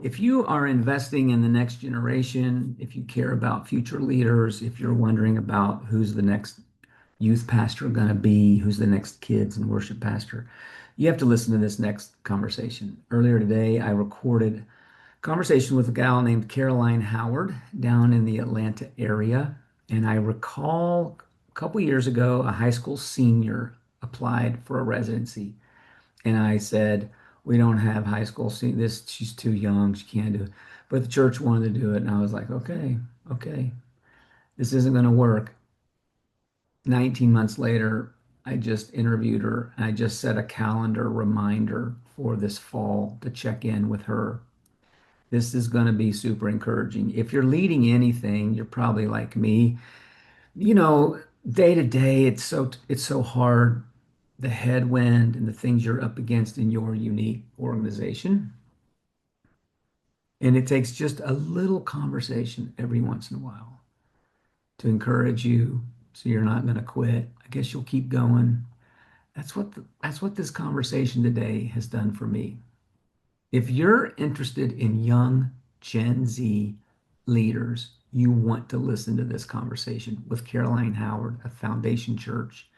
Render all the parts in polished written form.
If you are investing in the next generation, if you care about future leaders, if you're wondering about who's the next youth pastor going to be, who's the next kids and worship pastor, you have to listen to this next conversation. Earlier today, I recorded a conversation with a gal named Caroline Howard down in the Atlanta area. And I recall a couple years ago, a high school senior applied for a residency. And I said, we don't have high school this, she's too young, she can't do it. But the church wanted to do it. And I was like, okay, this isn't going to work. 19 months later, I just interviewed her. I just set a calendar reminder for this fall to check in with her. This is going to be super encouraging. If you're leading anything, you're probably like me. You know, day to day, it's so hard, the headwind and the things you're up against in your unique organization. And it takes just a little conversation every once in a while to encourage you so you're not going to quit. I guess you'll keep going. That's what this conversation today has done for me. If you're interested in young Gen Z leaders, you want to listen to this conversation with Caroline Howard of Foundation Church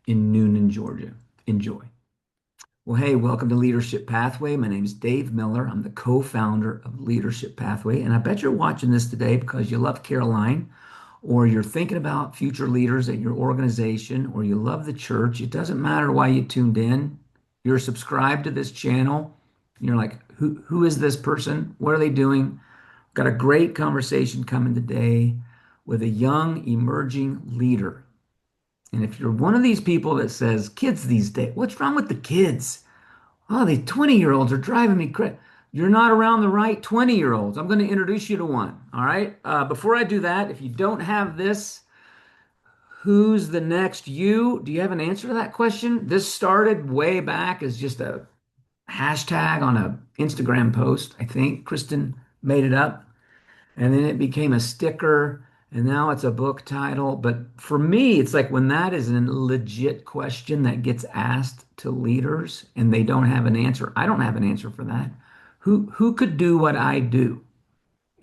in Newnan, Georgia. Enjoy. Well, hey, welcome to Leadership Pathway. My name is Dave Miller. I'm the co-founder of Leadership Pathway, and I bet you're watching this today because you love Caroline, or you're thinking about future leaders at your organization, or you love the church. It doesn't matter why you tuned in. You're subscribed to this channel. You're like, who is this person? What are they doing? Got a great conversation coming today with a young emerging leader. And if you're one of these people that says, kids these days, what's wrong with the kids? Oh, the 20-year-olds are driving me crazy. You're not around the right 20-year-olds. I'm going to introduce you to one. All right. Before I do that, if you don't have this, who's the next you? Do you have an answer to that question? This started way back as just a hashtag on a Instagram post. I think Kristen made it up. And then it became a sticker, and now it's a book title. But for me, it's like when that is a legit question that gets asked to leaders and they don't have an answer. I don't have an answer for that. Who could do what I do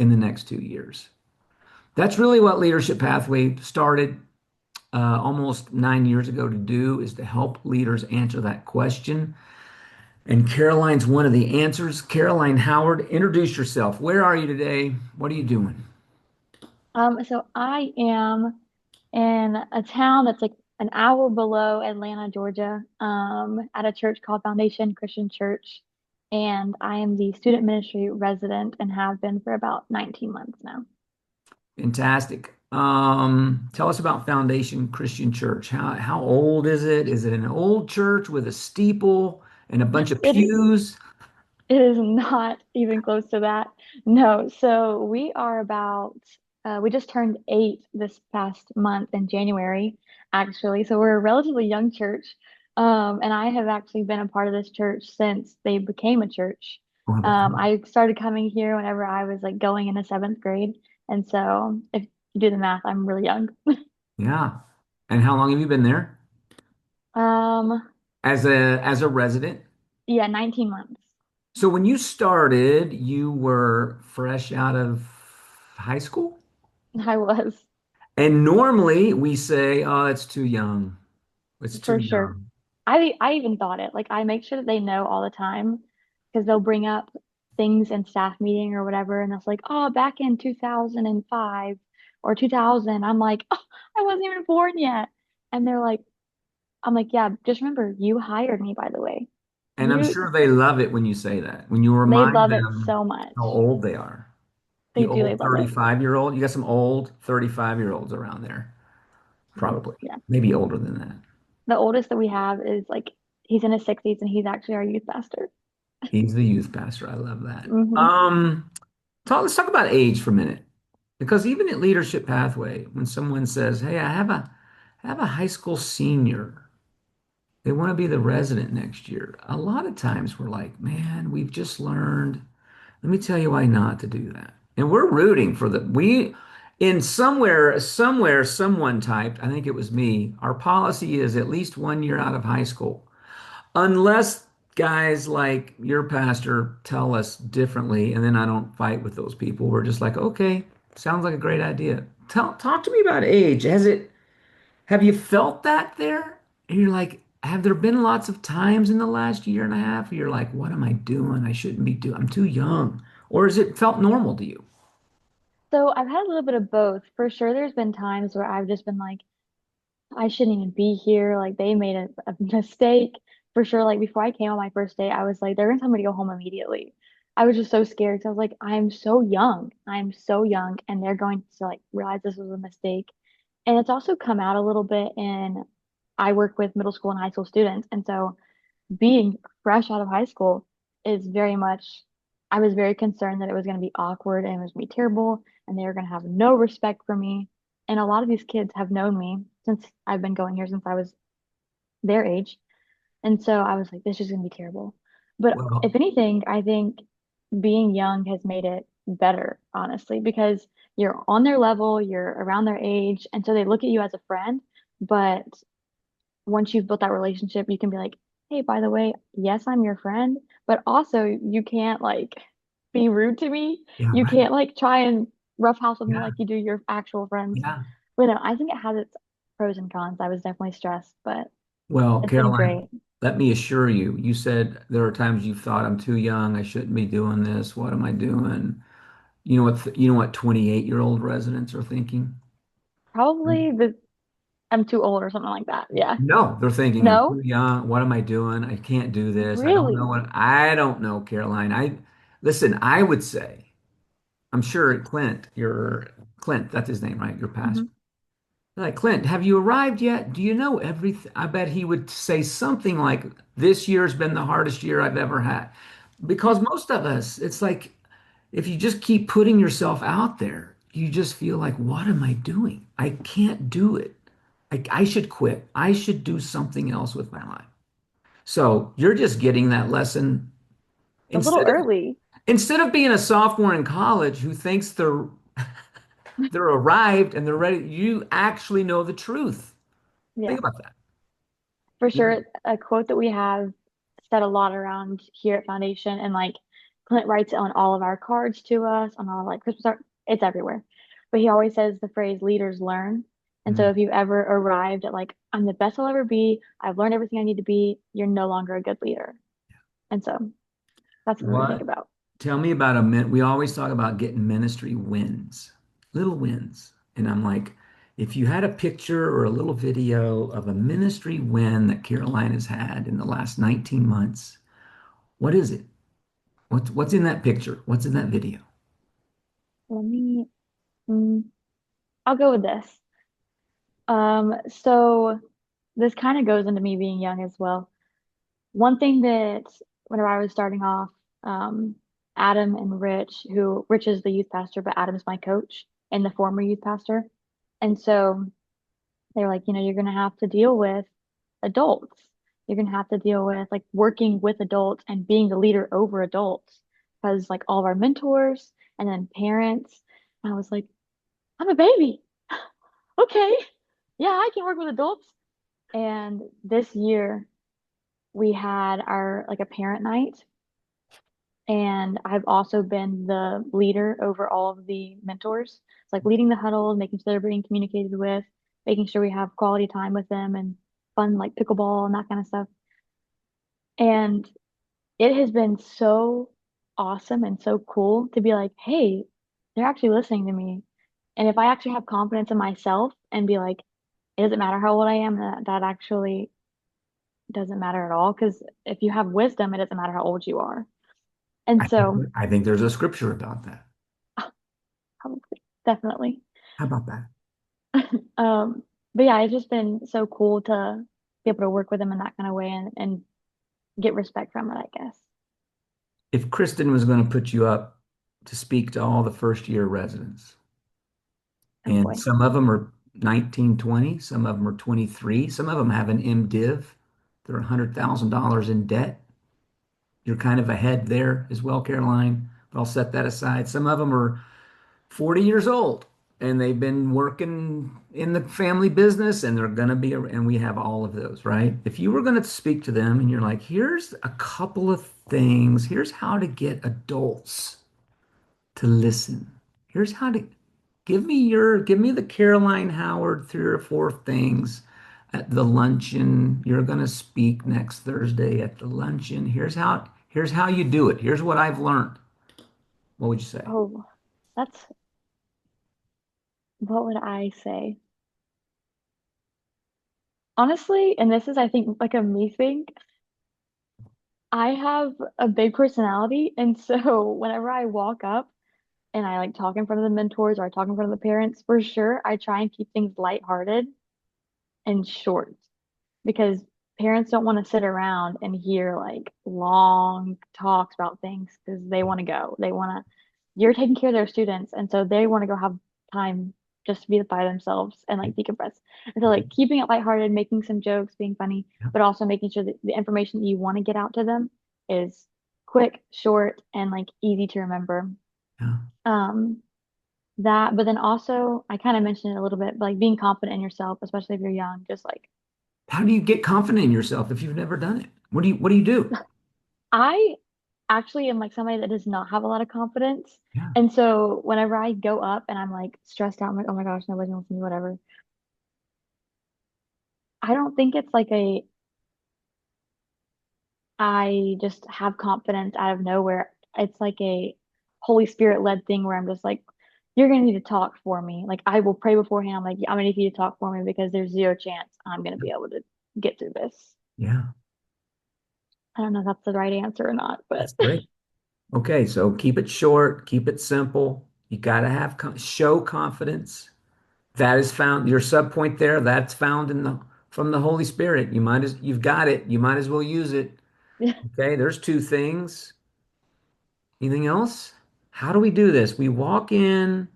in the next 2 years? That's really what Leadership Pathway started almost 9 years ago to do, is to help leaders answer that question. And Caroline's one of the answers. Caroline Howard, introduce yourself. Where are you today? What are you doing? So I am in a town that's like an hour below Atlanta, Georgia, at a church called Foundation Christian Church. And I am the student ministry resident and have been for about 19 months now. Fantastic. Tell us about Foundation Christian Church. How old is it? Is it an old church with a steeple and a bunch of It pews? it is not even close to that. No, so we are about we just turned 8 this past month in January, actually. So we're a relatively young church. And I have actually been a part of this church since they became a church. Oh, that's right. I started coming here whenever I was like going into seventh grade. And so if you do the math, I'm really young. Yeah. And how long have you been there? Um, As a resident? yeah, 19 months. So when you started, you were fresh out of high school? I was. And normally we say, oh, it's too young. It's too For sure. young. I even thought it. Like I make sure that they know all the time because they'll bring up things in staff meeting or whatever, and it's like, oh, back in 2005 or 2000. I'm like, oh, I wasn't even born yet. And they're like, I'm like, yeah, just remember you hired me, by the way. And I'm You sure they love it when you say that, when you They remind love it them so how much. old they are. The They do, they old love it. 35-year-old. You got some old 35-year-olds around there, probably. Yeah. Maybe older than that. The oldest that we have is like he's in his 60s and he's actually our youth pastor. He's the youth pastor. I love that. Hmm. Let's talk about age for a minute. Because even at Leadership Pathway, when someone says, hey, I have a high school senior, they want to be the resident next year. A lot of times we're like, man, we've just learned. Let me tell you why not to do that. And we're rooting for in someone typed, I think it was me, our policy is at least 1 year out of high school, unless guys like your pastor tell us differently, and then I don't fight with those people. We're just like, okay, sounds like a great idea. Talk to me about age. Have you felt that there? And you're like, have there been lots of times in the last year and a half where you're like, what am I doing? I shouldn't be doing. I'm too young. Or has it felt normal to you? So I've had a little bit of both. For sure, there's been times where I've just been like, I shouldn't even be here. Like they made a mistake. For sure, like before I came on my first day, I was like, they're gonna tell me to go home immediately. I was just so scared because I was like, I'm so young. I'm so young, and they're going to like realize this was a mistake. And it's also come out a little bit in I work with middle school and high school students, and so being fresh out of high school is very much, I was very concerned that it was going to be awkward and it was going to be terrible and they were going to have no respect for me. And a lot of these kids have known me since I've been going here since I was their age. And so I was like, this is going to be terrible. But Well, if anything, I think being young has made it better, honestly, because you're on their level, you're around their age. And so they look at you as a friend. But once you've built that relationship, you can be like, hey, by the way, yes, I'm your friend, but also you can't like be rude to me. yeah, You right. can't like try and roughhouse with me Yeah, like you do your actual friends. yeah. But no, I think it has its pros and cons. I was definitely stressed, but Well, it's been Caroline, great. let me assure you, you said there are times you've thought I'm too young, I shouldn't be doing this. What am I doing? You know what 28-year-old residents are thinking? Probably the I'm too old or something like that. Yeah. No, they're thinking I'm No, too young. What am I doing? I can't do this. really. I don't know, Caroline. Listen, I would say, I'm sure Clint, that's his name, right? Your pastor. Hmm. Like, Clint, have you arrived yet? Do you know everything? I bet he would say something like, this year's been the hardest year I've ever had. Because most of us, it's like, if you just keep putting yourself out there, you just feel like, what am I doing? I can't do it. I should quit. I should do something else with my life. So you're just getting that lesson A little instead of early. instead of being a sophomore in college who thinks they're arrived and they're ready. You actually know the truth. Yeah. Think about that. For You- sure, a quote that we have said a lot around here at Foundation, and like Clint writes it on all of our cards to us, on all like Christmas art, it's everywhere. But he always says the phrase leaders learn. And so Mm. if you've ever arrived at like, I'm the best I'll ever be, I've learned everything I need to be, you're no longer a good leader. And so that's something to think What? about. Tell me about a min. We always talk about getting ministry wins, little wins. And I'm like, if you had a picture or a little video of a ministry win that Caroline has had in the last 19 months, what is it? What's in that picture? What's in that video? Let me, mm, I'll go with this. So this kind of goes into me being young as well. One thing that whenever I was starting off, um, Adam and Rich, who Rich is the youth pastor, but Adam's my coach and the former youth pastor. And so they were like, you're going to have to deal with adults. You're going to have to deal with like working with adults and being the leader over adults because like all of our mentors and then parents. And I was like, I'm a baby. Okay. Yeah, I can work with adults. And this year we had our like a parent night. And I've also been the leader over all of the mentors. It's like leading the huddle, making sure they're being communicated with, making sure we have quality time with them and fun like pickleball and that kind of stuff. And it has been so awesome and so cool to be like, hey, they're actually listening to me. And if I actually have confidence in myself and be like, it doesn't matter how old I am, that actually doesn't matter at all. Because if you have wisdom, it doesn't matter how old you are. And so, I think there's a scripture about that. probably, definitely. How about that? Um, but yeah, it's just been so cool to be able to work with them in that kind of way and get respect from it, I guess. If Kristen was going to put you up to speak to all the first year residents, Oh and boy. some of them are 19, 20, some of them are 23, some of them have an MDiv, they're $100,000 in debt. You're kind of ahead there as well, Caroline, but I'll set that aside. Some of them are 40 years old. and they've been working in the family business and they're going to be, and we have all of those, right? If you were going to speak to them and you're like, here's a couple of things, here's how to get adults to listen. Here's how to give me the Caroline Howard three or four things at the luncheon. You're going to speak next Thursday at the luncheon. Here's how you do it. Here's what I've learned. What would you say? Oh, that's what would I say? Honestly, and this is, I think, like a me thing. I have a big personality, and so whenever I walk up and I like talk in front of the mentors or I talk in front of the parents, for sure, I try and keep things lighthearted and short because parents don't want to sit around and hear like long talks about things because they want to go. They want to, you're taking care of their students, and so they want to go have time just to be by themselves and like decompress. And so like keeping it lighthearted, making some jokes, being funny, Yeah, but also making sure that the information that you want to get out to them is quick, short, and like easy to remember. yeah. Um, that, but then also I kind of mentioned it a little bit, but like being confident in yourself, especially if you're young, just like How do you get confident in yourself if you've never done it? What do you do? I actually am like somebody that does not have a lot of confidence. Yeah. And so whenever I go up and I'm like stressed out, I'm like, oh my gosh, nobody's gonna listen to me, whatever. I don't think it's like I just have confidence out of nowhere. It's like a Holy Spirit led thing where I'm just like, you're gonna need to talk for me. Like I will pray beforehand. I'm like, I'm gonna need you to talk for me because there's zero chance I'm gonna be able to get through this. Yeah. I don't know if that's the right answer or not, but That's great. Okay, so keep it short, keep it simple. You got to have show confidence. That is found your sub point there. That's found in the from the Holy Spirit. You've got it. You might as well use it. Okay, there's two things. Anything else? How do we do this? We walk in,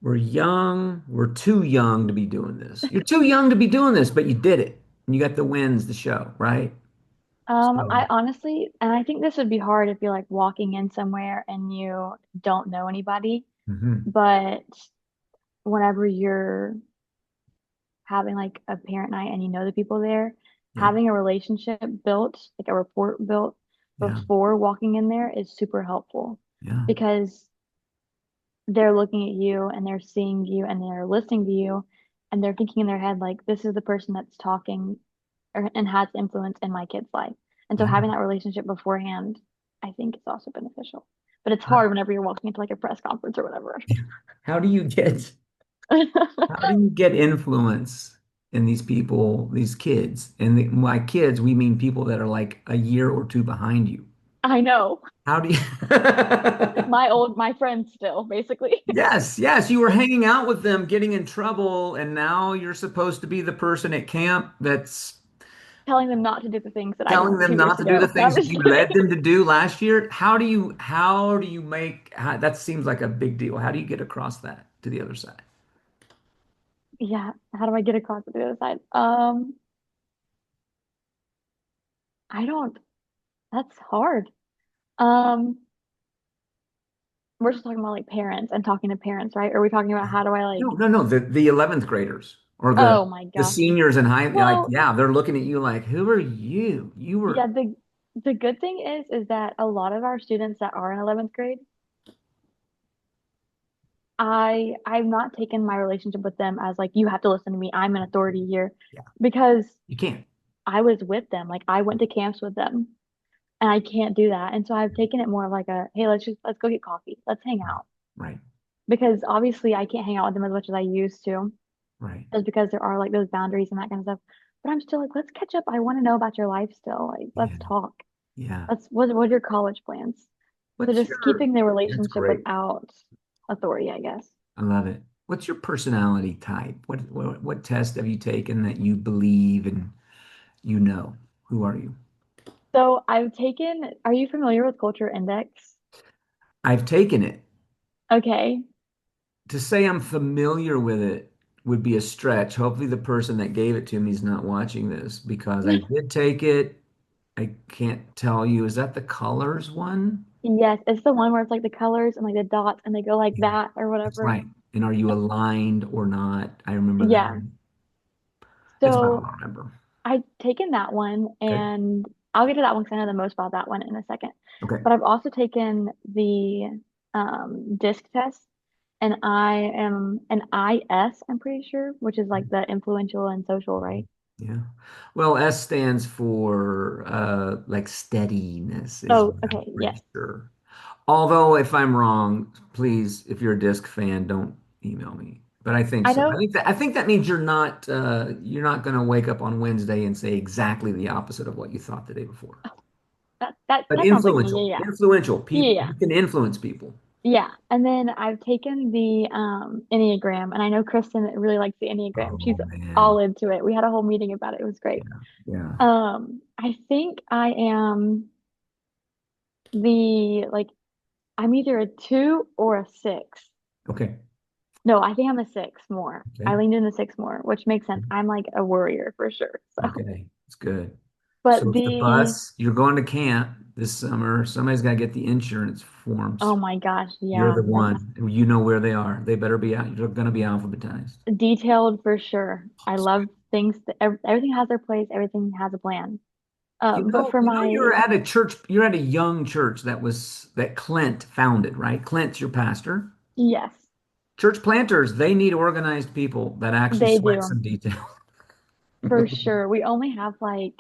we're young, we're too young to be doing this. You're too young to be doing this, but you did it. And you got the wins to show, right? So, I honestly, and I think this would be hard if you're like walking in somewhere and you don't know anybody, mhm. but whenever you're having like a parent night and you know the people there, Yeah, having a relationship built, like a rapport built yeah, before walking in there is super helpful yeah, because they're looking at you and they're seeing you and they're listening to you and they're thinking in their head like this is the person that's talking and has influence in my kid's life. And so yeah. having that relationship beforehand, I think is also beneficial. But it's hard whenever you're walking into like a press conference or whatever. How do you get how do you get influence in these people, these kids? And by kids, we mean people that are like a year or two behind you. I know. How do you? My friends still, basically. Yes, yes, you were hanging out with them, getting in trouble, and now you're supposed to be the person at camp that's Telling them not to do the things that I did telling them 2 years not to do the ago. No, things I'm that just you kidding. led them to do last year. How do you that seems like a big deal. How do you get across that to the other side? Yeah, how do I get across to the other side? I don't, that's hard. Um, we're just talking about like parents and talking to parents, right? Are we talking about how do I No, like, no, no. The 11th graders or oh my the gosh. seniors in high, like, Well, yeah, they're looking at you like, who are you? You yeah, were, the good thing is that a lot of our students that are in 11th grade, I've not taken my relationship with them as like you have to listen to me. I'm an authority here yeah, because you can't. I was with them. Like I went to camps with them and I can't do that. And so I've taken it more of like a, hey, let's go get coffee. Let's hang Right, out. right, Because obviously I can't hang out with them as much as I used to, right. just because there are like those boundaries and that kind of stuff. But I'm still like, let's catch up. I want to know about your life still. Like, let's Yeah, talk. yeah. What are your college plans? So What's just your, keeping the that's relationship great. without authority, I guess. I love it. What's your personality type? What test have you taken that you believe and you know? Who are you? So I've taken, are you familiar with Culture Index? I've taken it. Okay. To say I'm familiar with it would be a stretch. Hopefully, the person that gave it to me is not watching this because I did take it. I can't tell you. Is that the colors one? Yes, it's the one where it's like the colors and like the dots and they go like Yeah, that or that's whatever. right. And are you aligned or not? I remember that. Yeah. That's about all So I remember. I've taken that one Okay. and I'll get to that one because I know the most about that one in a second. Okay. But I've also taken the disc test and I am an IS, I'm pretty sure, which is like the influential and social, right? Yeah. Well, S stands for like steadiness is Oh, what I'm okay, pretty yes. sure. Although if I'm wrong, please, if you're a disc fan, don't email me. But I think I so. know I think that means you're not going to wake up on Wednesday and say exactly the opposite of what you thought the day before. But that sounds like me. Yeah, influential yeah. Yeah, people, yeah. you can influence people. Yeah. And then I've taken the Enneagram and I know Kristen really likes the Enneagram. Oh She's man. all into it. We had a whole meeting about it. It was great. Yeah. Yeah. I think I am the like I'm either a 2 or a 6. Okay. No, I think I'm a 6 more. I Okay. leaned in the 6 more, which makes sense. I'm like a worrier for sure. So, Okay. It's good. So but if the the bus, you're going to camp this summer, somebody's got to get the insurance oh forms. my gosh, You're yeah, the that's one. You know where they are. They better be out. You're going to be alphabetized. detailed for sure. I It's love things that everything has their place, everything has a plan. But for You know, you're my at a church, you're at a young church that Clint founded, right? Clint's your pastor. yes, Church planters, they need organized people that actually they sweat do some detail. for sure. We only have like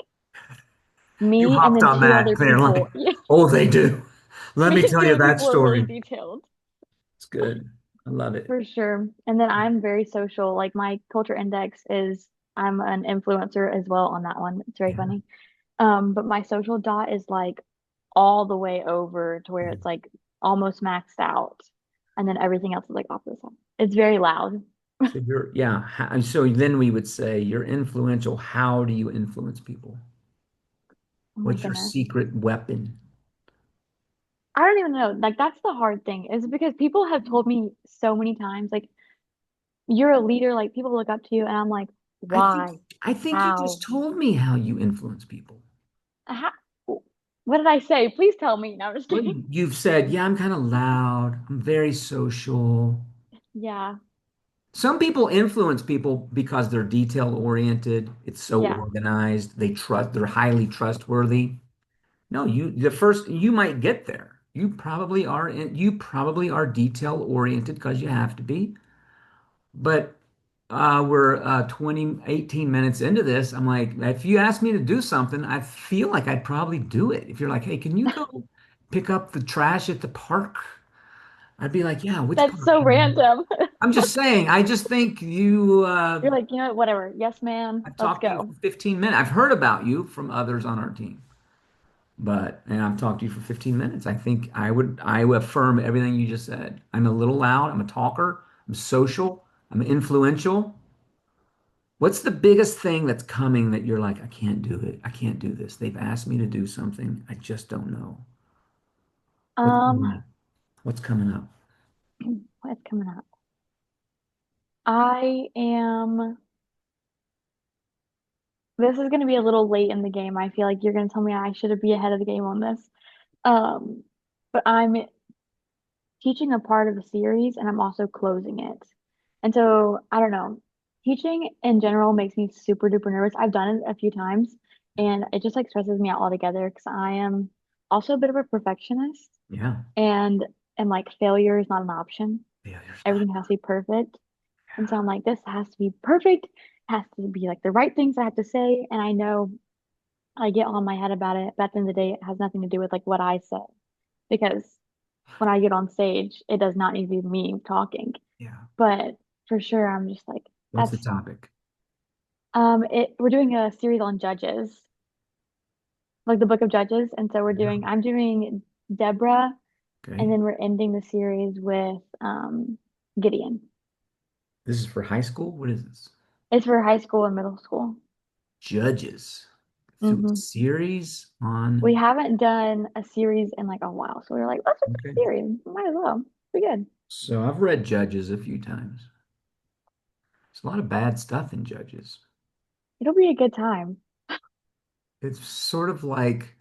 You me and hopped then on two that, other clearly. people. Yeah, Oh, they do. Let me me and tell two you other that people are really story. detailed. It's good. I love it. For sure. And then I'm very social. Like my culture index is I'm an influencer as well on that one. It's very Yeah. funny. But my social dot is like all the way over to where Yeah. it's like almost maxed out. And then everything else is like off to the side. It's very loud. So so then we would say you're influential. How do you influence people? Oh my What's your goodness. secret weapon? I don't even know. Like that's the hard thing is because people have told me so many times, like, you're a leader, like people look up to you, and I'm like, I think why? I think you How? just told me how you influence people. How? What did I say? Please tell me. No, I'm just Well, kidding. you've said, yeah, I'm kind of loud. I'm very social. Yeah. Some people influence people because they're detail oriented. It's so Yeah. organized. They're highly trustworthy. No, you might get there. You probably are detail oriented because you have to be. But we're 18 minutes into this. I'm like, if you ask me to do something, I feel like I'd probably do it. If you're like, hey, can you go pick up the trash at the park? I'd be like, yeah, which That's park? so random. I'm just saying, I just think you, You're like, you know what, whatever. Yes, man. I've Let's talked to you for go. 15 minutes. I've heard about you from others on our team, and I've talked to you for 15 minutes. I would affirm everything you just said. I'm a little loud. I'm a talker. I'm social. I'm influential. What's the biggest thing that's coming that you're like, I can't do it. I can't do this. They've asked me to do something. I just don't know. What's coming Um, up? What's coming up? what's coming up? I am, this is going to be a little late in the game. I feel like you're going to tell me I should be ahead of the game on this. Um, but I'm teaching a part of a series and I'm also closing it. And so I don't know. Teaching in general makes me super duper nervous. I've done it a few times and it just like stresses me out altogether because I am also a bit of a perfectionist Yeah. and like failure is not an option. Yeah, there's not. Everything has to be perfect. And so I'm like, this has to be perfect. It has to be like the right things I have to say. And I know I get on my head about it, but at the end of the day, it has nothing to do with like what I say because when I get on stage, it does not need to be me talking. Yeah. But for sure, I'm just like, What's the that's topic? it we're doing a series on judges, like the book of Judges. And so Yeah. I'm doing Deborah, and Okay. then we're ending the series with Gideon. This is for high school. What is this? It's for high school and middle school. Judges through a Hmm. series We on. haven't done a series in like a while. So we were like, let's just Okay. do a series. Might as well. Be good. So I've read Judges a few times. There's a lot of bad stuff in Judges. It'll be a good time. It's sort of like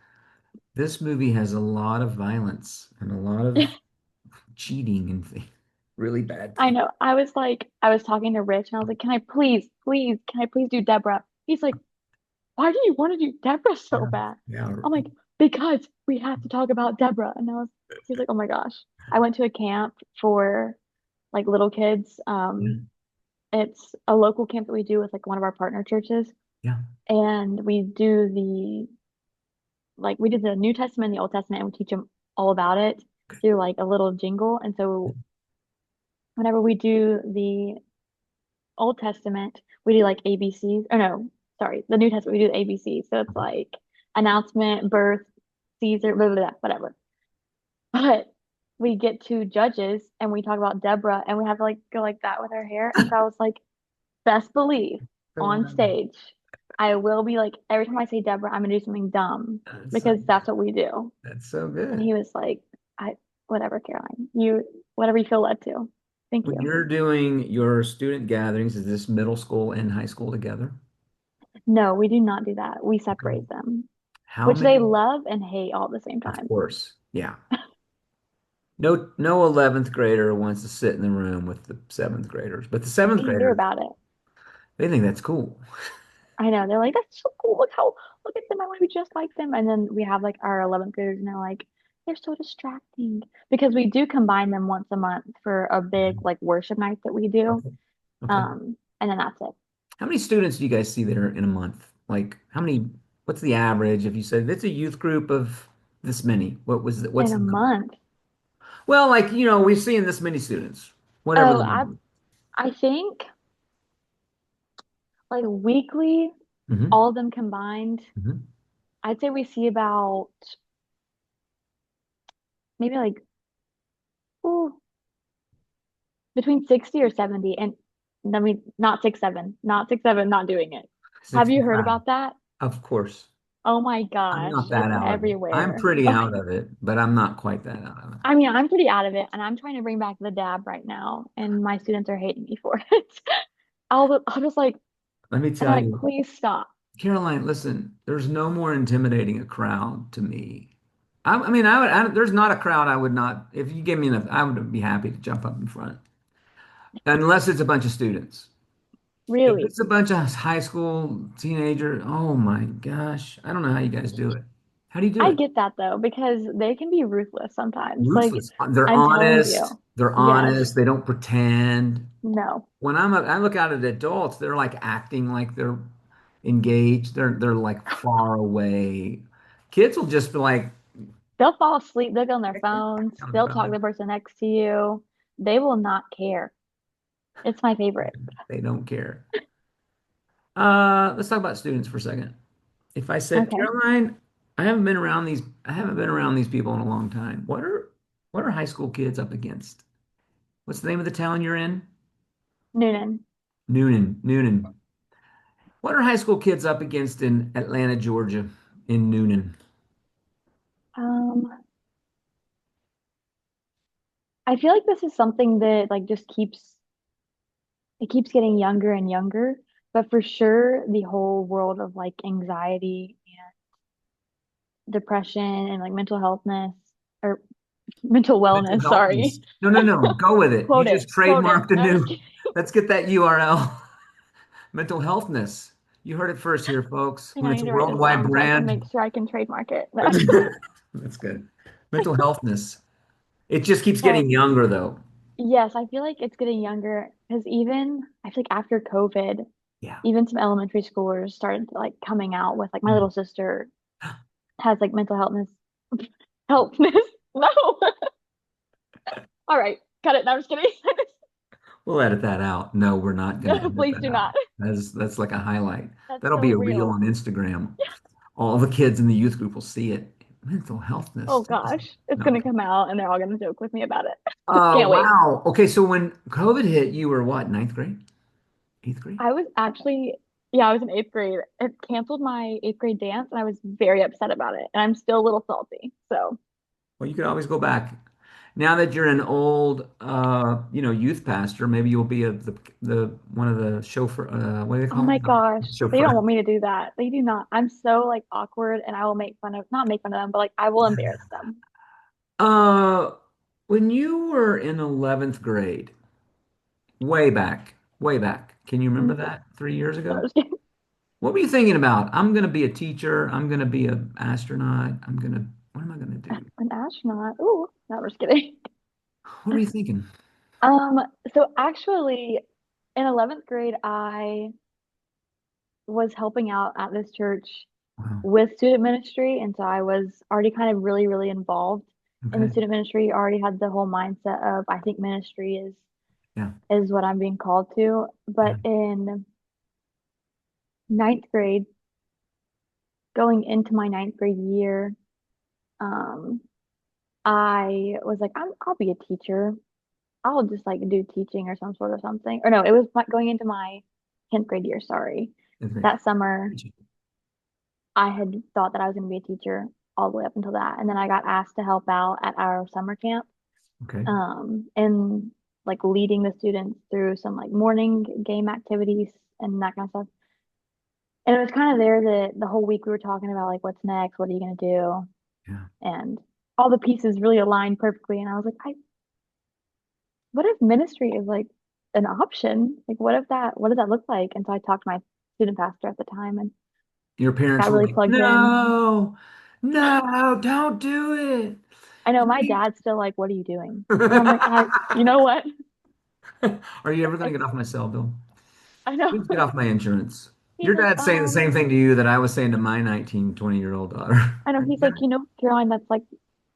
this movie has a lot of violence and a lot of cheating and things. really bad I thing. know. I was talking to Rich and I was like, can I can I please do Deborah? He's like, why do you want to do Deborah so Yeah. bad? Yeah. I'm like, because we have to talk about Deborah. And he's like, oh my gosh. I went to a camp for like little kids. Yeah. It's a local camp that we do with like one of our partner churches. Yeah. And we did the New Testament and the Old Testament and we teach them all about it through like a little jingle. And so whenever we do the Old Testament, we do like ABCs. Or no, sorry, the New Testament, we do the ABCs. So it's like announcement, birth, Caesar, blah, blah, blah, whatever. But we get to Judges and we talk about Deborah and we have to like go like that with her hair. And so I was like, best believe on stage, I will be like, every time I say Deborah, I'm gonna do something dumb That's so because that's what we do. that's so And good. he was like, I, whatever, Caroline, whatever you feel led to. Thank When you. you're doing your student gatherings, is this middle school and high school together? No, we do not do that. We Okay. separate them, How which they many? love and hate all at the same Of time. course. Yeah. No 11th grader wants to sit in the room with the seventh graders, but the seventh They hear graders, about it. they think that's cool. I know. They're like, that's so cool. Look at them. I want to be just like them. And then we have like our 11th graders and they're like, they're so distracting because we do combine them once a month for a big like worship night that we do. Okay. Okay. And then that's it. How many students do you guys see there in a month? Like what's the average? If you said it's a youth group of this many, what's In a the number? month. Well, like, we've seen this many students, whatever Oh, the number. I think like weekly, Hmm. all of them combined, Hmm. I'd say we see about maybe like ooh, between 60 or 70. And I mean, not 6, 7, not 6, 7, not doing it. Have you heard 65. about that? Of course. Oh my I'm gosh, not that it's out of it. I'm everywhere. pretty out Okay. of it, but I'm not quite that out of it. I mean, I'm pretty out of it and I'm trying to bring back the dab right now, and my students are hating me for it. I'll just like, Let me and they're tell like, you, please stop. Caroline, listen, there's no more intimidating a crowd to me. I mean, there's not a crowd I would not, if you give me enough, I would be happy to jump up in front, unless it's a bunch of students. If Really. it's a bunch of high school teenager, oh my gosh, I don't know how you guys do it. How do you do I it? get that though, because they can be ruthless sometimes. Like, Ruthless. They're I'm telling honest. you. They're Yes. honest. They don't pretend. No. I look out at adults, they're like acting like they're engaged. They're like far away. Kids will just be like, They'll fall asleep, they'll go on their phones, on the they'll talk to phone. the person next to you. They will not care. It's my favorite. They don't care. Let's talk about students for a second. If I said, Okay. Caroline, I haven't been around these people in a long time. What are high school kids up against? What's the name of the town you're in? Noonan. Newnan. What are high school kids up against in Atlanta, Georgia, in Newnan? Um, I feel like this is something that like just keeps getting younger and younger. But for sure, the whole world of like anxiety and depression and like mental healthness or mental Mental wellness, sorry. healthness. No, no, no. Go with it. You just Quote it. trademarked a No, I'm just new. kidding. Let's get that URL. Mental healthness. You heard it first here, folks. Hang When on, I it's need a to write this worldwide down so I can brand, make sure I can trademark it. No. that's good. That's good. Mental healthness. It just keeps Well, getting younger, though. yes, I feel like it's getting younger because even I feel like after COVID, Yeah. even some elementary schoolers started like coming out with like my Mm. little sister has like mental healthness healthness. No. All right. Cut it. No, I'm just kidding. We'll edit that out. No, we're not going to No, edit please that do out. not. That's like a highlight. That's That'll so be a reel real. on Instagram. All the kids in the youth group will see it. Mental healthness. Oh gosh. It's No. gonna come out and they're all gonna joke with me about it. Oh, Can't wait. wow. Okay, so when COVID hit, you were what, ninth grade? Eighth grade? I was actually, yeah, I was in eighth grade. It canceled my eighth grade dance and I was very upset about it. And I'm still a little salty. So, Well, you could always go back. Now that you're an old, youth pastor, maybe you'll be the one of the chauffeur. What do they oh call my them? gosh, they don't Chauffeur. want me to do that. They do not. I'm so like awkward and I will make fun of, not make fun of them, but like I will embarrass them. Uh, When you were in 11th grade, way back, can you remember Mhm. that 3 years No, I'm ago? just kidding. What were you thinking about? I'm going to be a teacher. I'm going to be an astronaut. What am I going to do? An astronaut. Ooh, no, I'm just kidding. What were you thinking? Um, so actually, in 11th grade, I was helping out at this church Wow. with student ministry, and so I was already kind of really, really involved in the Okay. student ministry. Already had the whole mindset of I think ministry Yeah. is what I'm being called to. Yeah. But in ninth grade, going into my ninth grade year, um, I was like, I'll be a teacher. I'll just like do teaching or some sort of something. Or no, it was going into my 10th grade year, sorry. That's great. That summer, I had thought that I was going to be a teacher all the way up until that. And then I got asked to help out at our summer camp, Okay. and like leading the students through some like morning game activities and that kind of stuff. And it was kind of there that the whole week we were talking about like what's next, what are you going to do? Yeah. And all the pieces really aligned perfectly. And I was like, what if ministry is like an option? Like, what does that look like? And so I talked to my student pastor at the time and Your parents got were really like, plugged in. no, no, don't do I know my it. dad's still like, what are you doing? And I'm like, you know what? Are you ever going to get It's, off my cell bill? I know. Please get off my insurance. He's Your like, dad's saying the same thing to you that I was saying to my 19, 20-year-old daughter. I know. He's like, Caroline,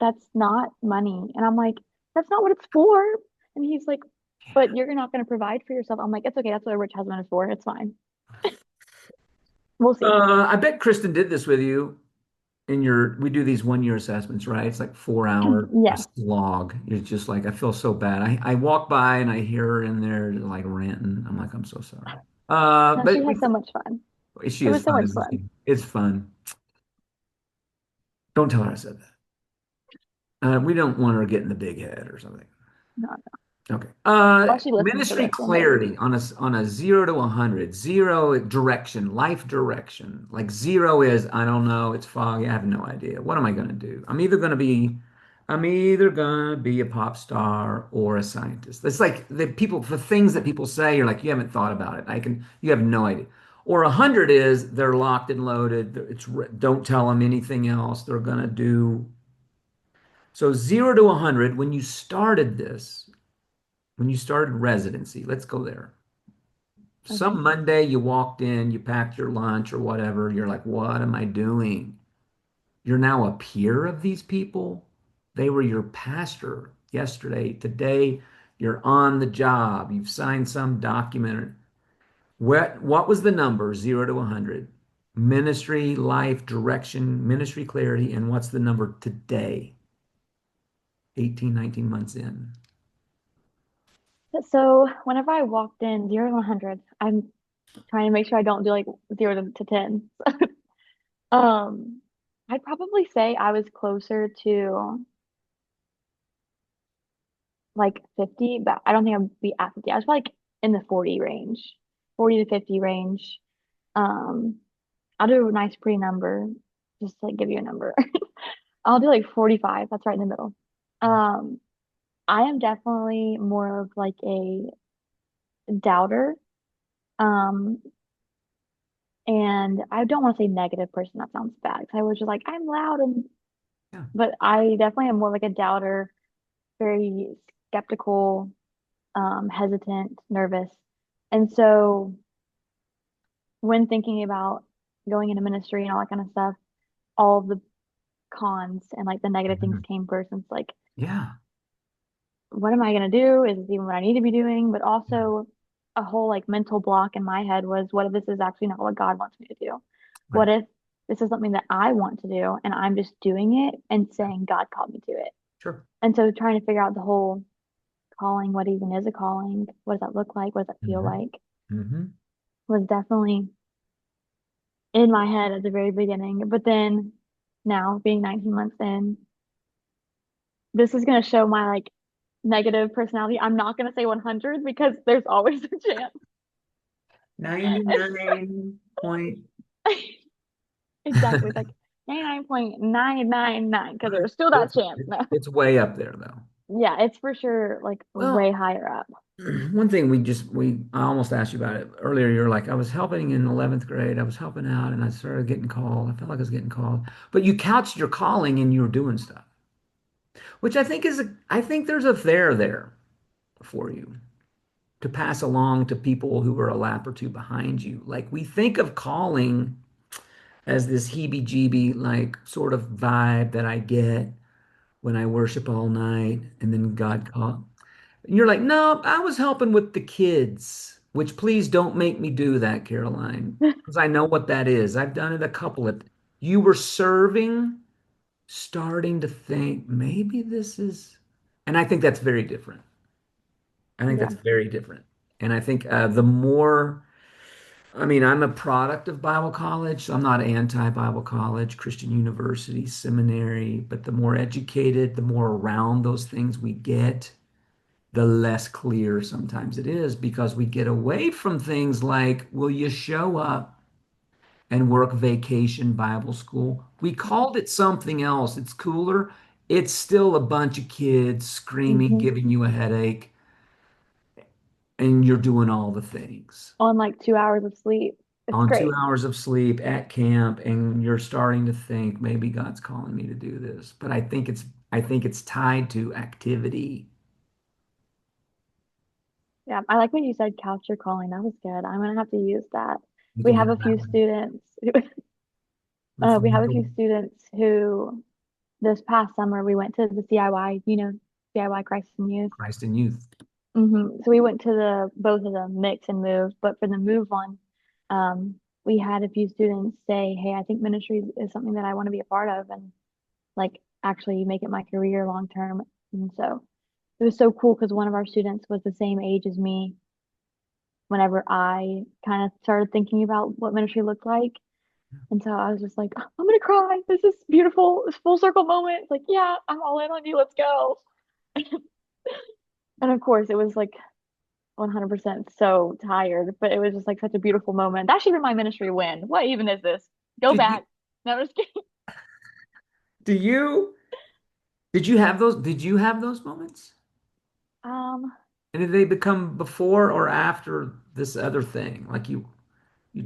that's not money. And I'm like, that's not what it's for. And he's like, but you're not going to provide for yourself. I'm like, it's okay. That's what a rich husband is for. It's fine. We'll see. I bet Kristen did this with you we do these 1 year assessments, right? It's like 4 hour a Yeah. slog. You're just like, I feel so bad. I walk by and I hear her in there like ranting. I'm like, I'm so sorry. No, she But has so much fun. she It is was so fun, much isn't fun. she? It's fun. Don't tell her I said that. We don't want her getting the big head or something. No, no. Okay. Well, she listens to Ministry this, so maybe. clarity on a 0 to 100. Zero direction, life direction. Like zero is I don't know, it's foggy, I have no idea. What am I going to do? I'm either going to be a pop star or a scientist. It's like the things that people say. You're like you haven't thought about it. You have no idea. Or 100 is they're locked and loaded. Don't tell them anything else. They're going to do. So 0 to 100. When you started residency, let's go there. Okay. Some Monday you walked in, you packed your lunch or whatever. You're like, what am I doing? You're now a peer of these people. They were your pastor yesterday. Today, you're on the job. You've signed some document. What was the number, 0 to 100? Ministry, life, direction, ministry clarity. And what's the number today, 18, 19 months in? So whenever I walked in 0 to 100, I'm trying to make sure I don't do like 0 to 10. Um, I'd probably say I was closer to like 50, but I don't think I'd be at 50. I was probably like in the 40 range, 40 to 50 range. Um, I'll do a nice pretty number, just to like give you a number. I'll do like 45. That's right in the middle. Um, I am definitely more of like a doubter. Um, and I don't want to say negative person. That sounds bad. 'Cause I was just like, I'm loud Yeah. but I definitely am more like a doubter, very skeptical, hesitant, nervous. And so when thinking about going into ministry and all that kind of stuff, all of the cons and like the negative things Mhm. came first. And it's like, Yeah. what am I gonna do? Is this even what I need to be doing? But Yeah. also a whole like mental block in my head was, what if this is actually not what God wants me to do? What Right. if this is something that I want to do and I'm just doing it and saying God called me to it? Sure. And so trying to figure out the whole calling, what even is a calling? What does that look like? What does that feel hmm like? hmm Was definitely in my head at the very beginning. But then now being 19 months in, this is going to show my like negative personality. I'm not going to say 100 because there's always a chance. It's 99 point. exactly. It's like 99.999 because there's still But that chance. No. it's way up there though. Yeah, it's for sure like way Well, higher up. one thing I almost asked you about it earlier. You're like, I was helping in 11th grade. I was helping out and I started getting called. I felt like I was getting called. But you couched your calling and you were doing stuff, which I think there's a there for you to pass along to people who are a lap or two behind you. Like we think of calling as this heebie-jeebie like sort of vibe that I get when I worship all night and then God call. And you're like, no, I was helping with the kids, which please don't make me do that, Caroline, because I know what that is. I've done it a couple of. You were serving, starting to think maybe this is, and I think that's very different. I think Yeah. that's very different. And I think the more, I mean, I'm a product of Bible college, so I'm not anti-Bible college, Christian university, seminary, but the more educated, the more around those things we get, the less clear sometimes it is because we get away from things like, will you show up and work vacation Bible school? We called it something else. It's cooler. It's still a bunch of kids screaming, Hmm. giving you a headache, and you're doing all the things On like 2 hours of sleep. It's on two great. hours of sleep at camp, and you're starting to think maybe God's calling me to do this. But I think it's tied to activity. Yeah, I like what you said, couch your calling. That was good. I'm gonna have to use that. You We can have have a that few one. students. Let's We have a go. few students who this past summer we went to the CIY, CIY Crisis in Youth. Christ in youth. So we went to the both of them, mix and move. But for the move one, we had a few students say, "Hey, I think ministry is something that I want to be a part of, and like actually make it my career long term." And so it was so cool because one of our students was the same age as me whenever I kind of started thinking about what ministry looked like. And so I was just like, I'm gonna cry. This is beautiful. This full circle moment. It's like, yeah, I'm all in on you. Let's go. And of course, it was like 100% so tired, but it was just like such a beautiful moment. That should be my ministry win. What even is this? Go Did you back. No, I'm just kidding. do you did you have those moments? Um, And did they become before or after this other thing? Like you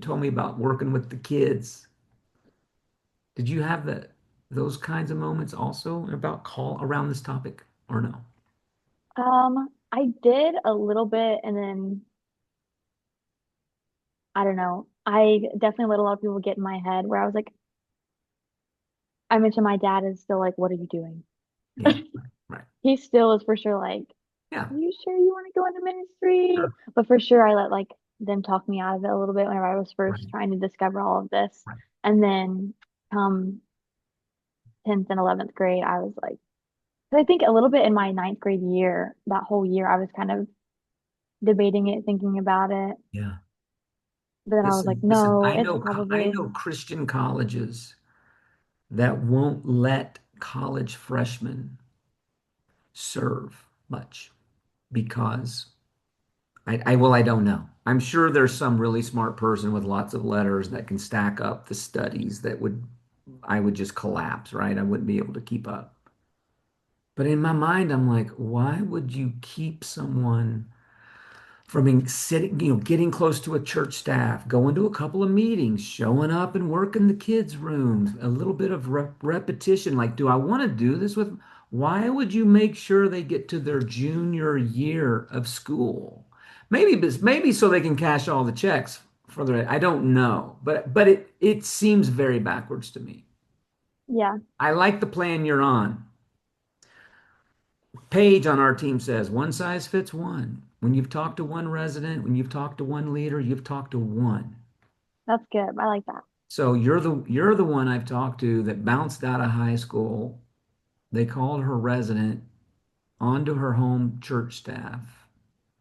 told me about working with the kids. Did you have those kinds of moments also about call around this topic or no? I did a little bit, and then I don't know. I definitely let a lot of people get in my head where I was like, I mentioned my dad is still like, what are you doing? Yeah, right, right. He still is for sure like, Yeah, are you sure you want to go into ministry? sure. But for sure, I let like them talk me out of it a little bit whenever I was first Right, trying to discover all of this. right. And then come 10th and 11th grade, I was like, 'cause I think a little bit in my ninth grade year, that whole year, I was kind of debating it, thinking about it. Yeah. But then I was like, Listen, no, it's I probably, know Christian colleges that won't let college freshmen serve much because I don't know. I'm sure there's some really smart person with lots of letters that can stack up the studies that I would just collapse, right? I wouldn't be able to keep up. But in my mind, I'm like, why would you keep someone from sitting, getting close to a church staff, going to a couple of meetings, showing up and working the kids' rooms, a little bit of repetition. Like, do I want to do this with? Why would you make sure they get to their junior year of school? Maybe so they can cash all the checks for their. I don't know, but it seems very backwards to me. yeah, I like the plan you're on. Paige on our team says one size fits one. When you've talked to one resident, when you've talked to one leader, you've talked to one. that's good. I like that. So you're the one I've talked to that bounced out of high school. They called her resident onto her home church staff,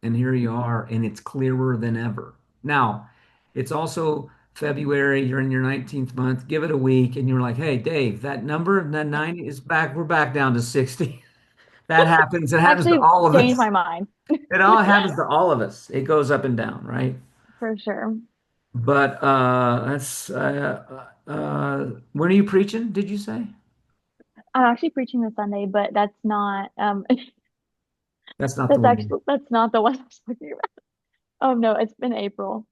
and here you are, and it's clearer than ever. Now, it's also February, you're in your 19th month, give it a week, and you're like, hey, Dave, that number, that 90 is back, we're back down to 60. That happens. It happens to Actually, all of changed us. my mind It all happens to all of us. It goes up and down, right? for sure. But that's when are you preaching, did you say? I'm actually preaching this Sunday, but that's not That's not the one. That's not the one I was talking about. Oh no, it's been April.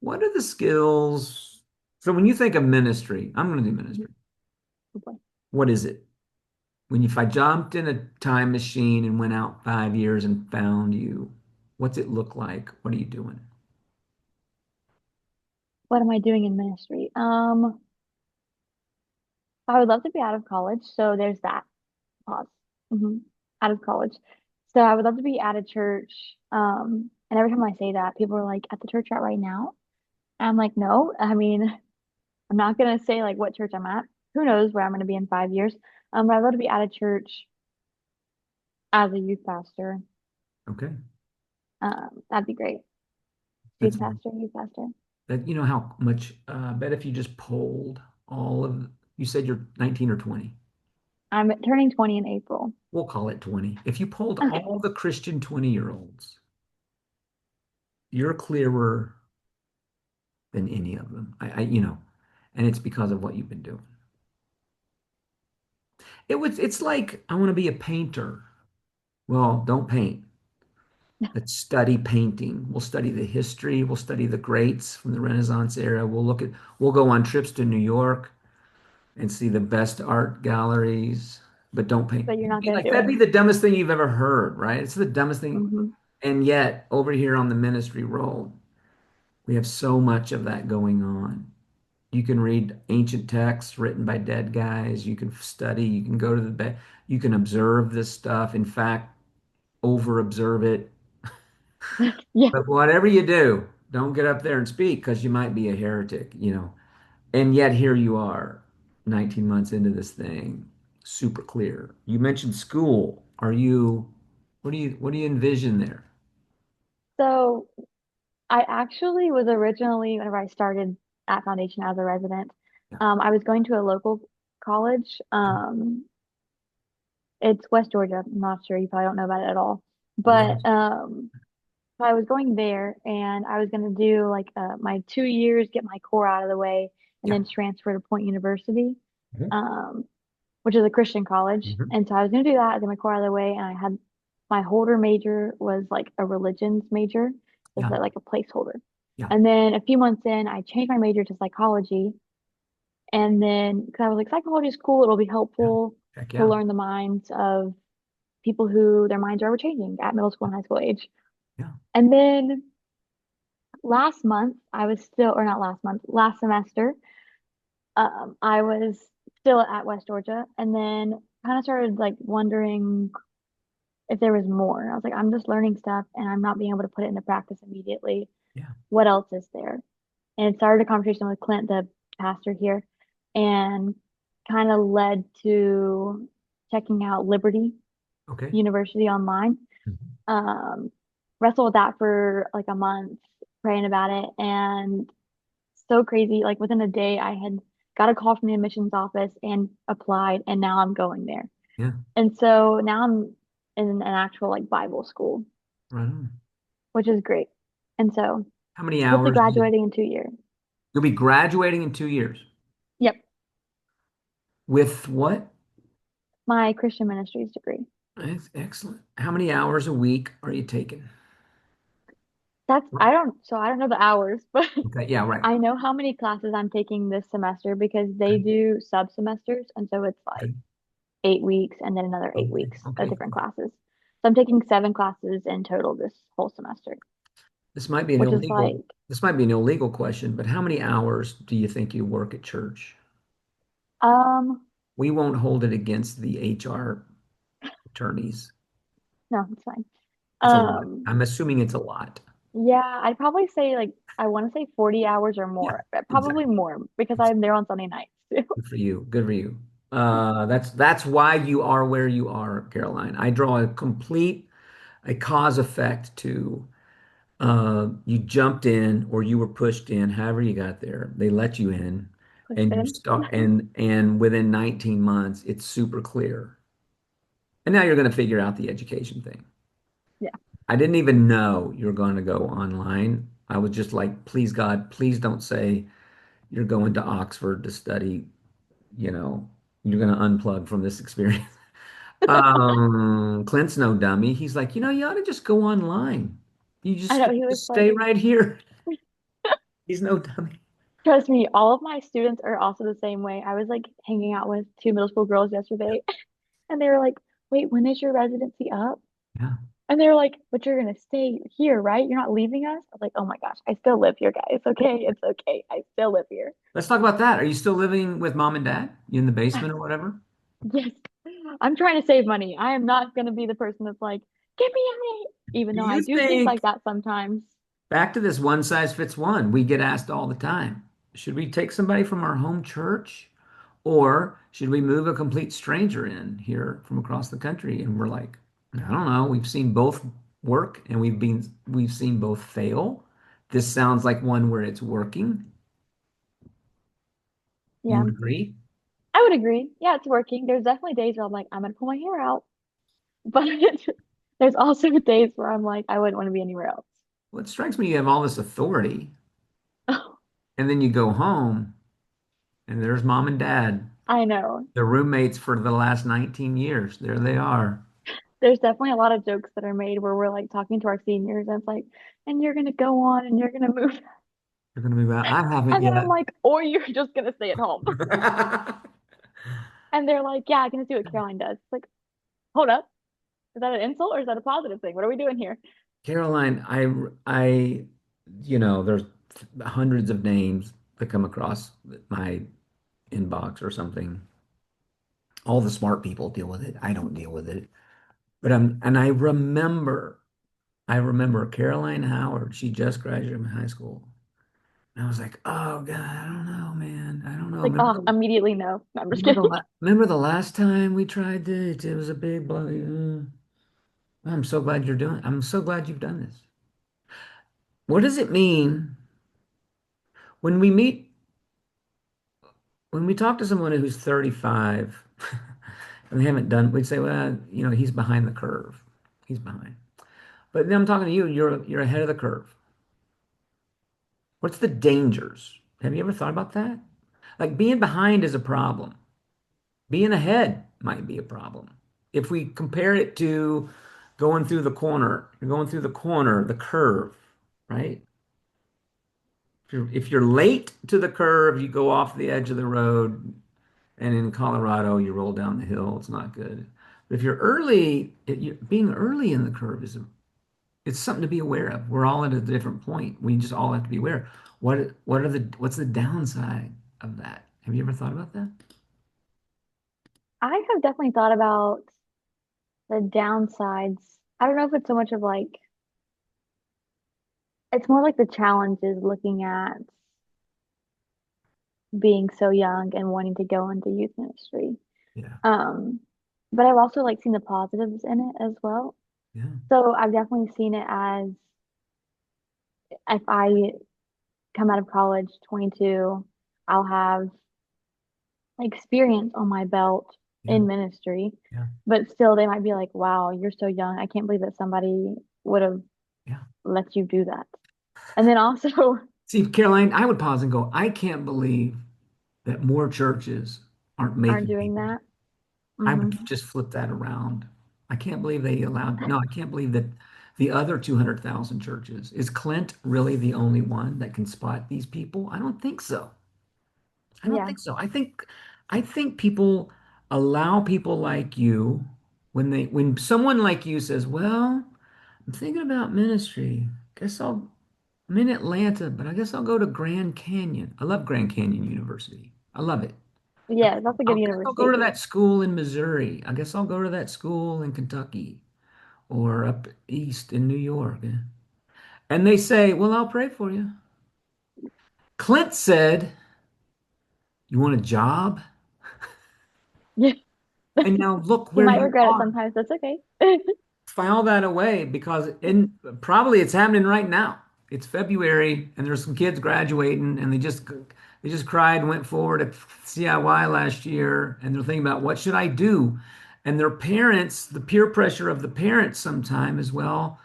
What are the skills? So when you think of ministry, I'm going to do ministry. Oh boy. What is it? If I jumped in a time machine and went out 5 years and found you, what's it look like? What are you doing? What am I doing in ministry? I would love to be out of college, so there's that. Pause. hmm Out of college. So I would love to be at a church. And every time I say that, people are like, at the church you're at right now? And I'm like, no. I mean, I'm not gonna say like what church I'm at. Who knows where I'm gonna be in 5 years? But I'd love to be at a church as a youth pastor. Okay. That'd be great. That's Youth pastor. that. You know how much, I bet if you just polled all of, you said you're 19 or 20. I'm turning 20 in April. We'll call it 20. If you polled Okay. all the Christian 20-year-olds, you're clearer than any of them. And it's because of what you've been doing. It's like, I want to be a painter. Well, don't paint. Let's study painting. We'll study the history. We'll study the greats from the Renaissance era. We'll go on trips to New York and see the best art galleries, but don't paint. But you're not gonna Like, do that'd it. be the dumbest thing you've ever heard, right? It's the dumbest thing. hmm And yet, over here on the ministry role, we have so much of that going on. You can read ancient texts written by dead guys. You can study. You can go to the bed. You can observe this stuff. In fact, over observe it. Yeah. But whatever you do, don't get up there and speak because you might be a heretic. And yet here you are, 19 months into this thing, super clear. You mentioned school. What do you envision there? So I actually was originally, whenever I started at Foundation as a resident, Yeah. I was going to a local college. It's West Georgia. I'm not sure. You probably don't know about it at all. Yeah. But so I was going there and I was going to do like my 2 years, get my core out of the way, and Yeah. then transfer to Point University, Mhm. um, which is a Christian college. Mhm. And so I was going to do that, get my core out of the way. And I had my holder major was like a religions major, just Yeah. like a placeholder. Yeah. And then a few months in, I changed my major to psychology. And then, because I was like, psychology is cool, it'll be Yeah. helpful Heck to yeah. learn the minds of people who their minds are ever changing at middle school and high school age. Yeah. And then last month, I was still, or not last month, last semester, I was still at West Georgia and then kind of started like wondering if there was more. I was like, I'm just learning stuff and I'm not being able to put it into practice immediately. Yeah. What else is there? And it started a conversation with Clint, the pastor here, and kind of led to checking out Liberty Okay. University online. Mhm. Um, wrestled with that for like a month, praying about it, and so crazy. Like within a day, I had got a call from the admissions office and applied, and now I'm going there. Yeah. And so now I'm in an actual like Bible school, Right on. which is great. And so How many hopefully hours graduating in 2 years. you'll be graduating in 2 years? Yep, With what? my Christian ministries degree. That's excellent. How many hours a week are you taking? I don't know the hours, but Okay. Yeah. Right. I know how many classes I'm taking this semester because they Okay. do sub semesters. And so it's like Okay. 8 weeks and then another eight Okay. weeks of Okay. different classes. So I'm taking 7 classes in total this whole semester, This might be an which is illegal, like, this might be an illegal question, but how many hours do you think you work at church? um, We won't hold it against the HR attorneys. no, it's fine. It's a lot. Um, I'm assuming it's a lot. yeah, I'd probably say like, I want to say 40 hours or Yeah, more, but probably exactly. more because It's I'm there on Sunday nights too. good for you. Good for you. That's why you are where you are, Caroline. I draw a cause effect to you jumped in or you were pushed in, however you got there. They let you in Pushed and you in. start and within 19 months it's super clear. And now you're going to figure out the education thing. Yeah, I didn't even know you were going to go online. I was just like, please God, please don't say you're going to Oxford to study, you know, you're going to unplug from this experience. Clint's no dummy. He's like, you ought to just go online. You I just know he was just like, stay right here. He's no dummy. trust me, all of my students are also the same way. I was like hanging out with two middle school girls Yeah. yesterday, and they were like, "Wait, when is your residency up?" Yeah. And they were like, "But you're gonna stay here, right? You're not leaving us?" I was like, "Oh my gosh, I still live here, guys. Okay, it's okay. I still live here." Let's talk about that. Are you still living with mom and dad? You in the basement or whatever? Yes, I'm trying to save money. I am not gonna be the person that's like, "Get me out," even Do though I you do think think like that sometimes. back to this one size fits one? We get asked all the time. Should we take somebody from our home church or should we move a complete stranger in here from across the country? And we're like, I don't know. We've seen both work and we've seen both fail. This sounds like one where it's working. You Yeah, would agree? I would agree. Yeah, it's working. There's definitely days where I'm like, I'm gonna pull my hair out, but there's also days where I'm like, I wouldn't want to be anywhere else. Well, it strikes me you have all this authority and then you go home and there's mom and dad, I know. the roommates for the last 19 years. There they are. There's definitely a lot of jokes that are made where we're like talking to our seniors and it's like, and you're gonna go on and you're gonna move. They're going to be back. I haven't And then I'm yet. like, or you're just gonna stay at home. And they're like, yeah, I can just do what Caroline does. It's like, hold up. Is that an insult or is that a positive thing? What are we doing here? Caroline, there's hundreds of names that come across my inbox or something. All the smart people deal with it. I don't deal with it. And I remember Caroline Howard. She just graduated from high school. And I was like, oh God, I don't know, man. I don't know. Like, oh, immediately no. No, I'm just kidding. Remember the last time we tried this? It was a big bloody. I'm so glad you've done this. What does it mean when we meet, when we talk to someone who's 35 and they haven't done, we'd say, well, he's behind the curve. He's behind. But then I'm talking to you, you're ahead of the curve. What's the dangers? Have you ever thought about that? Like being behind is a problem. Being ahead might be a problem. If we compare it to going through the corner, you're going through the corner, the curve, right? If you're late to the curve, you go off the edge of the road, and in Colorado, you roll down the hill. It's not good. But if you're early, being early in the curve it's something to be aware of. We're all at a different point. We just all have to be aware. What's the downside of that? Have you ever thought about that? I have definitely thought about the downsides. I don't know if it's so much of like, it's more like the challenges looking at being so young and wanting to go into youth ministry. Yeah, Um, but I've also like seen the positives in it as well. yeah, So I've definitely seen it as if I come out of college 22, I'll have experience on my belt yeah, in ministry, yeah, but still they might be like, wow, you're so young. I can't believe that somebody would have yeah. let you do that. And then also See, Caroline, I would pause and go, I can't believe that more churches aren't aren't making doing people. that. I Hmm. would just flip that around. I can't believe they allowed, no, I can't believe that the other 200,000 churches. Is Clint really the only one that can spot these people? I don't think so. I don't Yeah. think so. I think people allow people like you when someone like you says, "Well, I'm thinking about ministry. I'm in Atlanta, but I guess I'll go to Grand Canyon. I love Grand Canyon University. I love it. I Yeah, guess that's a I good guess I'll go university. to that school in Missouri. I guess I'll go to that school in Kentucky or up east in New York." And they say, "Well, I'll pray for you." Clint said, "You want a job?" Yeah. And now look You where might you regret it are. sometimes. That's okay. File that away because probably it's happening right now. It's February and there's some kids graduating and they just cried and went forward at CIY last year and they're thinking about what should I do? And their parents, the peer pressure of the parents sometime as well.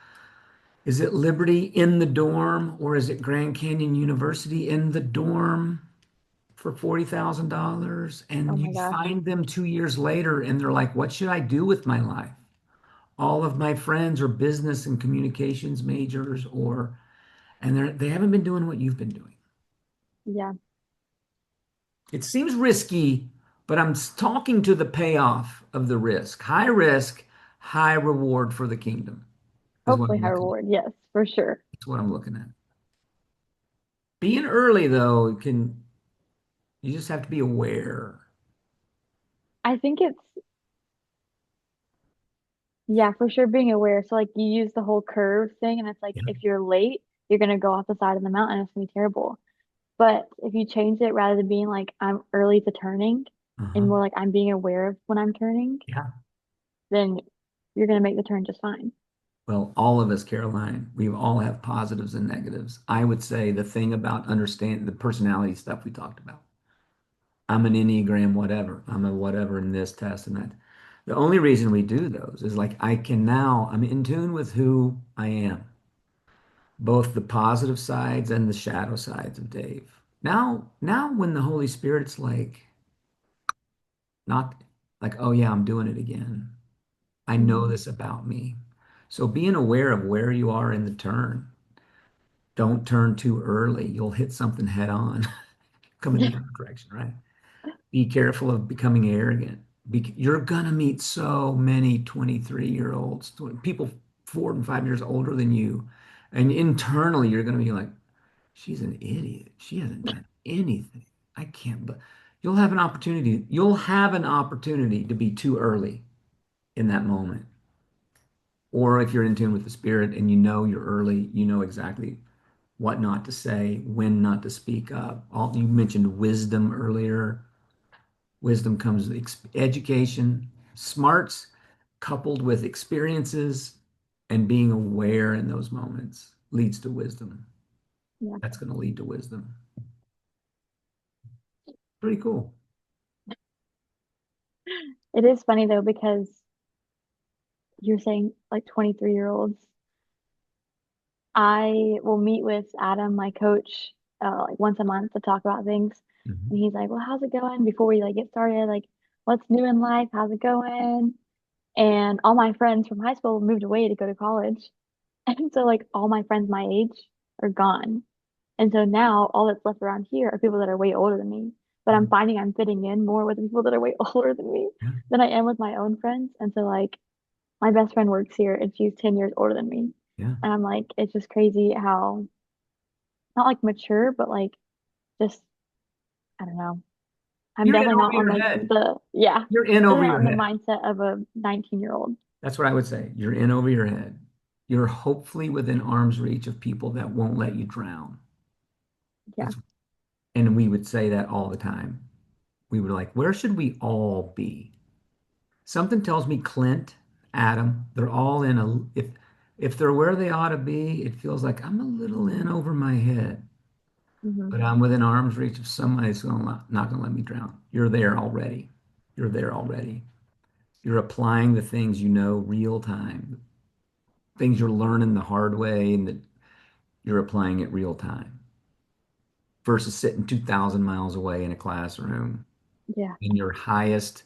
Is it Liberty in the dorm or is it Grand Canyon University in the dorm? for $40,000 Oh and my you gosh. find them 2 years later and they're like, what should I do with my life? All of my friends are business and communications majors and they haven't been doing what you've been doing. Yeah. It seems risky, but I'm talking to the payoff of the risk. High risk, high reward for the kingdom is what Hopefully I'm high looking at. reward. Yes, for sure. That's what I'm looking at. Being early though, you just have to be aware. I think it's, yeah, for sure being aware. So like you use the whole curve thing and it's like Yeah. if you're late, you're gonna go off the side of the mountain. It's gonna be terrible. But if you change it rather than being like I'm early to turning and Uh-huh. more like I'm being aware of when I'm turning, Yeah. then you're gonna make the turn just fine. Well, all of us, Caroline, we all have positives and negatives. I would say the thing about understanding the personality stuff we talked about. I'm an Enneagram, whatever. I'm a whatever in this test and that. The only reason we do those is like I'm in tune with who I am, both the positive sides and the shadow sides of Dave. Now when the Holy Spirit's like, not like, oh yeah, I'm doing it again. I know Hmm. this about me. So being aware of where you are in the turn. Don't turn too early. You'll hit something head on coming the Yeah. other direction, right? Be careful of becoming arrogant. You're gonna meet so many 23-year-olds, people 4 and 5 years older than you. And internally, you're gonna be like, she's an idiot. She hasn't done anything. I can't, but you'll have an opportunity to be too early in that moment. Or if you're in tune with the spirit and you know you're early, you know exactly what not to say, when not to speak up. You mentioned wisdom earlier. Wisdom comes with education, smarts coupled with experiences and being aware in those moments leads to wisdom. Yeah. That's going to lead to wisdom. Pretty cool. It is funny though because you're saying like 23-year-olds. I will meet with Adam, my coach, like once a month to talk about things. Mhm. And he's like, "Well, how's it going?" Before we like get started, like, "What's new in life? How's it going?" And all my friends from high school moved away to go to college. And so like all my friends my age are gone. And so now all that's left around here are people that are way older than me. But Yeah. I'm finding I'm fitting in more with the people that are way older than me Yeah. than I am with my own friends. And so like my best friend works here and she's 10 years older than me. Yeah. And I'm like, it's just crazy how not like mature, but like just I don't know. I'm You're in definitely over not on your like head. the yeah, You're in over definitely not your in the head. mindset of a 19-year-old. That's what I would say. You're in over your head. You're hopefully within arm's reach of people that won't let you drown. Yeah. That's, and we would say that all the time. We were like, where should we all be? Something tells me Clint, Adam, they're all in if they're where they ought to be, it feels like I'm a little in over my head, Hmm. but I'm within arm's reach of somebody that's not going to let me drown. You're there already. You're there already. You're applying the things you know real time, things you're learning the hard way, and that you're applying it real time versus sitting 2,000 miles away in a classroom Yeah. in your highest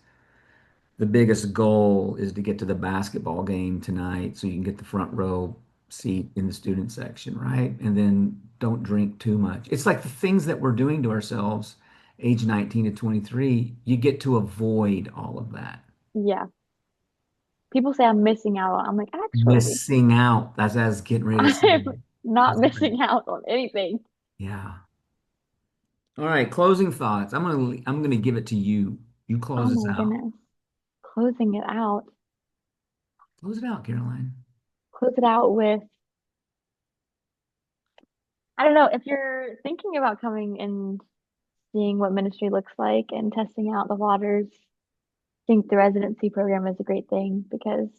the biggest goal is to get to the basketball game tonight so you can get the front row seat in the student section, right? And then don't drink too much. It's like the things that we're doing to ourselves, age 19 to 23, you get to avoid all of that. Yeah. People say I'm missing out on. I'm like, actually, Missing out. That's what I was getting ready to say. I'm I not was getting ready. missing out on anything. Yeah. All right, closing thoughts. I'm gonna give it to you. You Oh close us my out. goodness. Closing it out. Close it out, Caroline. Close it out with, I don't know, if you're thinking about coming and seeing what ministry looks like and testing out the waters, I think the residency program is a great thing because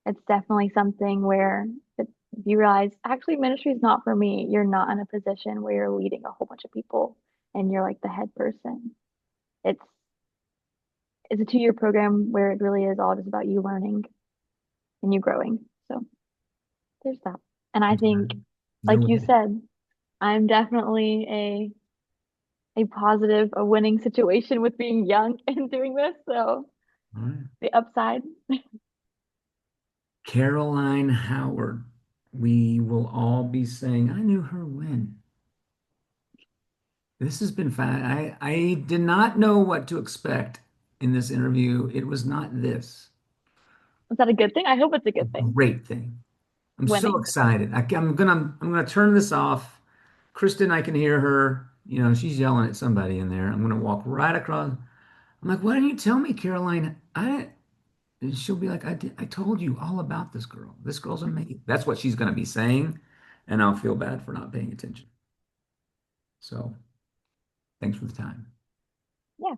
it's definitely something where if you realize actually ministry is not for me, you're not in a position where you're leading a whole bunch of people and you're like the head person. It's it's a 2-year program where it really is all just about you learning and you growing. So there's that. And I think, Amen. like you Amen. said, I'm definitely a a positive, a winning situation with being young and doing this. So All right. the upside. Caroline Howard. We will all be saying, I knew her when. This has been fun. I did not know what to expect in this interview. It was not this. Is that a good thing? I hope it's a A good thing. great thing. I'm so Winning. excited. I'm gonna turn this off. Kristen, I can hear her. She's yelling at somebody in there. I'm gonna walk right across. I'm like, why didn't you tell me, Caroline? And she'll be like, I told you all about this girl. This girl's amazing. That's what she's gonna be saying, and I'll feel bad for not paying attention. So thanks for the time. Yeah.